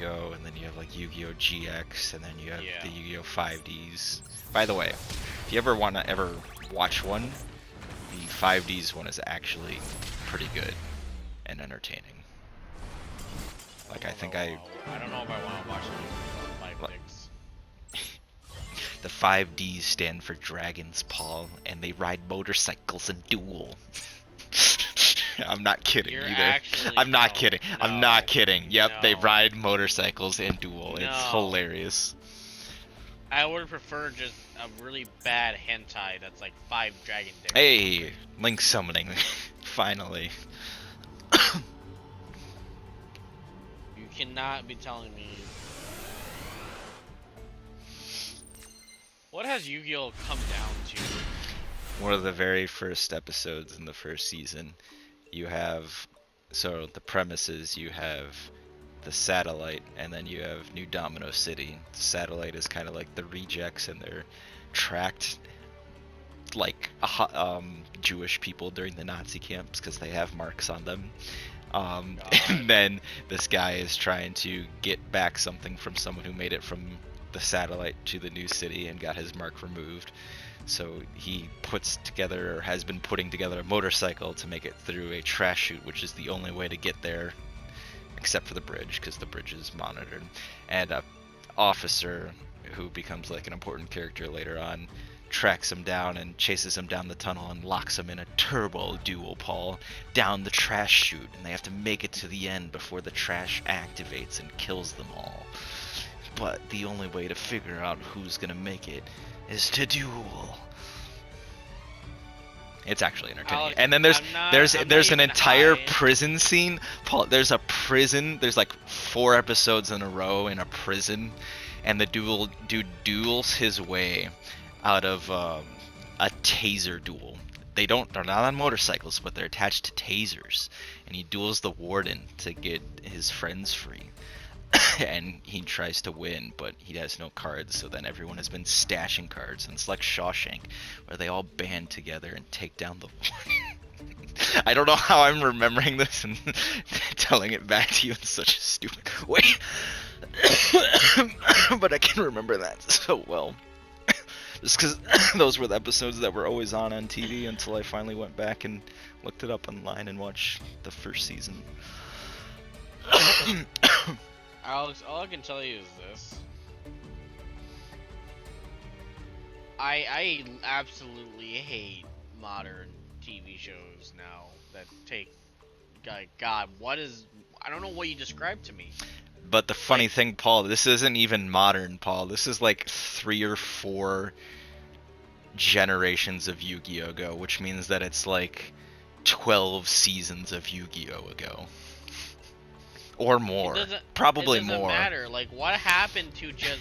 Yu-Gi-Oh, and then you have like Yu-Gi-Oh GX, and then you have Yeah. the Yu-Gi-Oh 5Ds. By the way, if you ever want to ever watch one, the 5Ds one is actually pretty good and entertaining. Like I don't know if I want to watch it. Five What? dicks. The 5Ds stand for Dragons, Paul, and they ride motorcycles and duel. I'm not kidding You're either. actually I'm not no, kidding. I'm no, not kidding. Yep, they no. ride motorcycles and duel. It's No. hilarious. I would prefer just a really bad hentai that's like 5 dragon dicks. Hey, Link summoning. Finally. You cannot be telling me. What has Yu-Gi-Oh come down to? One of the very first episodes in the first season, you have, so the premise is you have the satellite, and then you have New Domino City. The satellite is kind of like the rejects, and they're tracked like Jewish people during the Nazi camps because they have marks on them. And then this guy is trying to get back something from someone who made it from the satellite to the new city and got his mark removed. So he puts together, or has been putting together, a motorcycle to make it through a trash chute, which is the only way to get there, except for the bridge, because the bridge is monitored. And a officer, who becomes like an important character later on, tracks him down and chases him down the tunnel and locks him in a turbo duel, Paul, down the trash chute, and they have to make it to the end before the trash activates and kills them all. But the only way to figure out who's gonna make it is to duel. It's actually entertaining. Alex, And then there's I'm there's not an even entire high. prison scene. Paul, there's a prison. There's like 4 episodes in a row in a prison, and the dude duels his way out of a taser duel. They're not on motorcycles, but they're attached to tasers, and he duels the warden to get his friends free. And he tries to win, but he has no cards, so then everyone has been stashing cards, and it's like Shawshank, where they all band together and take down the warden. I don't know how I'm remembering this and telling it back to you in such a stupid way, but I can remember that so well. Just because those were the episodes that were always on TV until I finally went back and looked it up online and watched the first season. Alex, all I can tell you is this. I absolutely hate modern TV shows now that take, God, I don't know what you described to me. But the funny thing, Paul, this isn't even modern, Paul. This is like 3 or 4 generations of Yu-Gi-Oh ago, which means that it's like 12 seasons of Yu-Gi-Oh ago. Or more. Probably more. It doesn't matter. Like, what happened to just,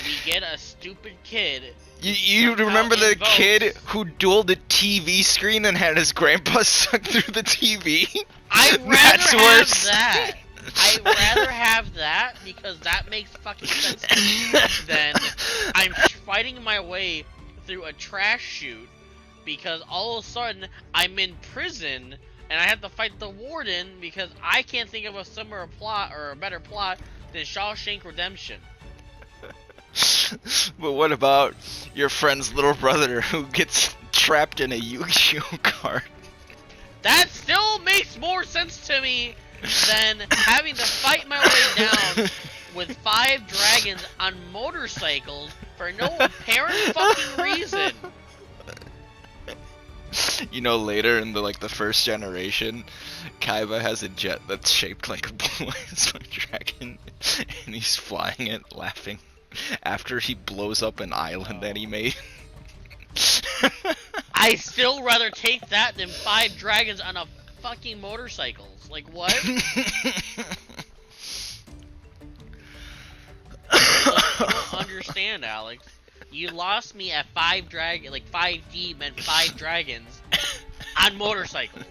we get a stupid kid. You remember the kid who dueled the TV screen and had his grandpa suck through the TV? I'd rather have that. I'd rather have that because that makes fucking sense to me than I'm fighting my way through a trash chute because all of a sudden I'm in prison and I have to fight the warden because I can't think of a similar plot or a better plot than Shawshank Redemption. But what about your friend's little brother who gets trapped in a Yu-Gi-Oh card? That still makes more sense to me than having to fight my way down with 5 dragons on motorcycles for no apparent fucking reason. You know, later in the first generation, Kaiba has a jet that's shaped like a Blastoise dragon, and he's flying it, laughing, after he blows up an island that he made. I still rather take that than 5 dragons on a fucking motorcycles. Like, what? You don't understand, Alex. You lost me at 5 5D meant 5 dragons on motorcycles.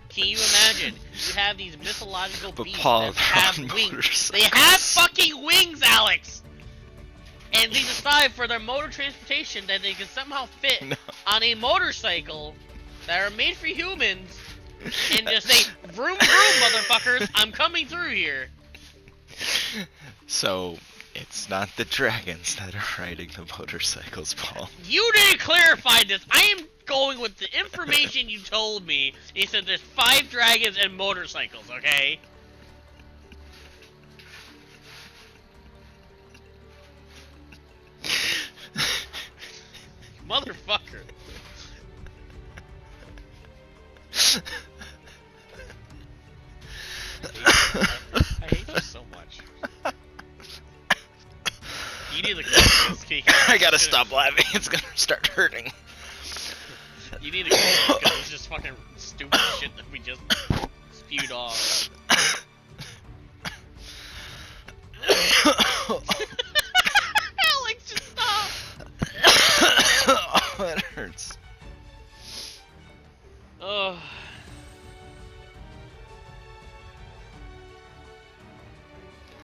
Can you imagine? You have these mythological beasts that have wings. They have fucking wings, Alex! And they decide for their mode of transportation that they can somehow fit on a motorcycle that are made for humans and just say, vroom vroom, motherfuckers, I'm coming through here. So, it's not the dragons that are riding the motorcycles, Paul. You didn't clarify this. I am going with the information you told me. You said there's 5 dragons and motorcycles, okay? Motherfucker. I hate you so much. You need to cut this. I gotta stop laughing. It's gonna start hurting. You need to cut this because it's just fucking stupid shit that we just spewed off.